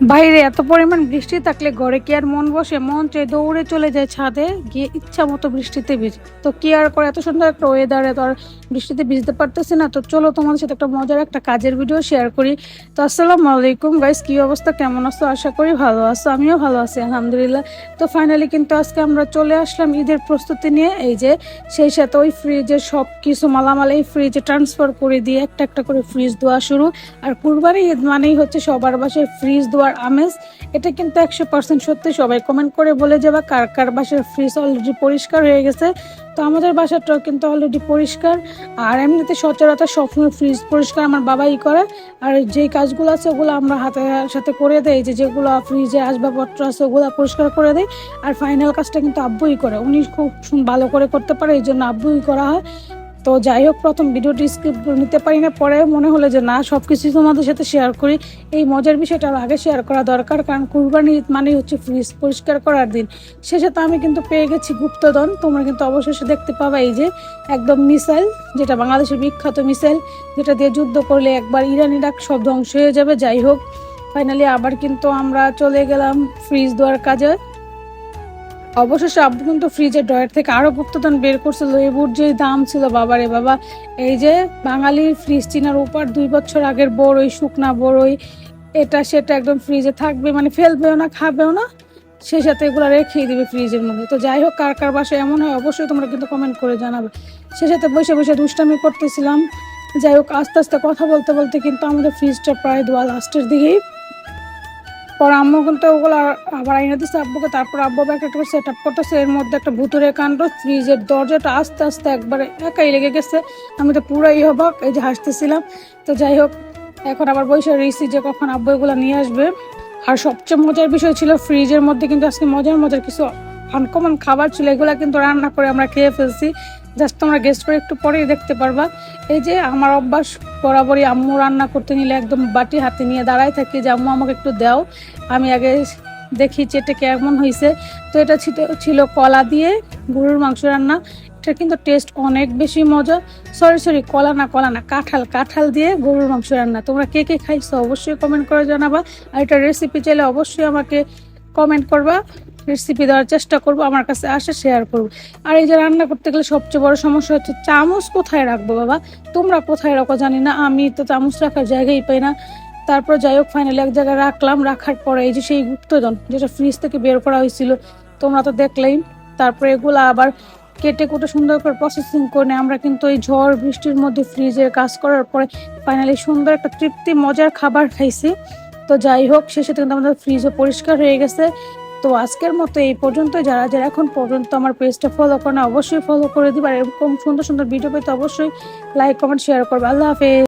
বাইরে এত পরিমাণ বৃষ্টি থাকলে ঘরে কি আর মন বসে? মন চাই দৌড়ে চলে যায় ছাদে, গিয়ে ইচ্ছা মতো বৃষ্টিতে ভিজে। তো কি আর করে, এত সুন্দর একটা ওয়েদারে তো আর বৃষ্টিতে ভিজতে পারতেছি না। তো চলো তোমাদের সাথে একটা মজার একটা কাজের ভিডিও শেয়ার করি। তো আসসালামু আলাইকুম গাইস, কি অবস্থা, কেমন আছো? আশা করি ভালো আছো, আমিও ভালো আছি আলহামদুলিল্লাহ। তো ফাইনালি কিন্তু আজকে আমরা চলে আসলাম ঈদের প্রস্তুতি নিয়ে। এই যে সেই সাথে ওই ফ্রিজের সব কিছু মালামাল এই ফ্রিজে ট্রান্সফার করে দিয়ে একটা একটা করে ফ্রিজ ধোয়া শুরু। আর কুরবানি ঈদ মানেই হচ্ছে সবার বাসায় ফ্রিজ ধোয়ার আমেজ। এটা কিন্তু 100% সত্যি। সবাই কমেন্ট করে বলে যাবা কার কার বাসার ফ্রিজ অলরেডি পরিষ্কার হয়ে গেছে। তো আমাদের বাসাটাও কিন্তু অলরেডি পরিষ্কার। আর এমনিতে সচরাচর সবসময় ফ্রিজ পরিষ্কার আমার বাবাই করে। আর যে কাজগুলো আছে ওগুলো আমরা হাতে সাথে করে দেই, যেগুলো ফ্রিজে আসবাবপত্র আছে ওগুলো পরিষ্কার করে দেয়। আর ফাইনাল কাজটা কিন্তু আব্বুই করে, উনি খুব ভালো করে করতে পারে, এই জন্য আব্বুই করা হয়। তো যাই হোক, প্রথম ভিডিওটি স্ক্রিপ্ট নিতে পারি না, পরে মনে হলো যে না, সব কিছু তোমাদের সাথে শেয়ার করি। এই মজার বিষয়টা আগে শেয়ার করা দরকার, কারণ কুরবানি ঈদ মানেই হচ্ছে ফ্রিজ পরিষ্কার করার দিন। সে সাথে আমি কিন্তু পেয়ে গেছি গুপ্তধন, তোমরা কিন্তু অবশেষে দেখতে পাবা। এই যে একদম মিসাইল, যেটা বাংলাদেশের বিখ্যাত মিসাইল, যেটা দিয়ে যুদ্ধ করলে একবার ইরান ইরাক সব ধ্বংস হয়ে যাবে। যাই হোক, ফাইনালি আবার কিন্তু আমরা চলে গেলাম ফ্রিজ দেওয়ার কাজে। অবশেষে আব্বু কিন্তু ফ্রিজের ড্রয়ার থেকে আরো গুপ্তধন বের করছে। লেবুর যে দাম ছিল বাবারে বাবা, এই যে বাঙালির ফ্রিজ চিনার উপর 2 বছর আগের বড়ই, শুকনা বড়ই, এটা সেটা একদম ফ্রিজে থাকবে, মানে ফেলবেও না খাবেও না, সেই সাথে এগুলো রেখেই দিবে ফ্রিজের মধ্যে। তো যাই হোক, কার কার বাসায় এমন হয় অবশ্যই তোমরা কিন্তু কমেন্ট করে জানাবে। সে সাথে বসে বসে দুষ্টামি করতেছিলাম। যাই হোক, আস্তে আস্তে কথা বলতে বলতে কিন্তু আমাদের ফ্রিজটা প্রায় দোয়া লাস্টের দিকেই। পর আম্মু কিন্তু ওগুলো আবার আইনা দিচ্ছে আব্বুকে। তারপর আব্বু একটা একটা সেট আপ করতেছে। এর মধ্যে একটা ভুতুরে কাণ্ড, ফ্রিজের দরজাটা আস্তে আস্তে একবারে একাই লেগে গেছে। আমি তো পুরাই অবাক, এই যে হাসতেছিলাম। তো যাই হোক, এখন আবার বসে রয়েছি যে কখন আব্বু এগুলো নিয়ে আসবে। আর সবচেয়ে মজার বিষয় ছিল, ফ্রিজের মধ্যে কিন্তু আজকে মজার মজার কিছু আনকমন খাবার ছিল, এগুলা কিন্তু রান্না করে আমরা খেয়ে ফেলছি। জাস্ট তোমরা গেস্ট করে একটু পরেই দেখতে পারবা। এই যে আমার অভ্যাস, বরাবরই আম্মু রান্না করতে নিলে একদম বাটি হাতে নিয়ে দাঁড়ায় থাকি যে আম্মু আমাকে একটু দাও, আমি আগে দেখি চেটে কেমন হয়েছে। তো এটা ছিল কলা দিয়ে গরুর মাংস রান্না। এটা কিন্তু টেস্ট অনেক বেশি মজা। সরি, কলা না, কাঁঠাল দিয়ে গরুর মাংস রান্না। তোমরা কে কে খাইছো অবশ্যই কমেন্ট করে জানাবা। আর এটা রেসিপি চাইলে অবশ্যই আমাকে কমেন্ট করবা, রেসিপি দেওয়ার চেষ্টা করবো, আমার কাছে আসে শেয়ার করবো। আর এই যে রান্না করতে গেলে সবচেয়ে বড় সমস্যা হচ্ছে চামচ কোথায় রাখবো বাবা। তোমরা কোথায় রাখো জানি না, আমি তো চামচ রাখার জায়গাই পাই না। তারপর যাই হোক, ফাইনালি এক জায়গায় রাখলাম। রাখার পরে এই যে সেই গুপ্তধন যেটা ফ্রিজ থেকে বের করা হয়েছিল, তোমরা তো দেখলেই। তারপরে এগুলো আবার কেটে কুটে সুন্দর করে প্রসেসিং করে আমরা কিন্তু এই ঝড় বৃষ্টির মধ্যে ফ্রিজের কাজ করার পরে ফাইনালি সুন্দর একটা তৃপ্তি মজার খাবার খাইছি। তো যাই হোক, শেষে কিন্তু আমাদের ফ্রিজও পরিষ্কার হয়ে গেছে। তো আজকের মতো এই পর্যন্ত। যারা যারা এখন পর্যন্ত আমার পেজটা ফলো করে না অবশ্যই ফলো করে দিবা। এরকম সুন্দর সুন্দর ভিডিও পেতে অবশ্যই লাইক কমেন্ট শেয়ার করবে। আল্লাহ হাফেজ।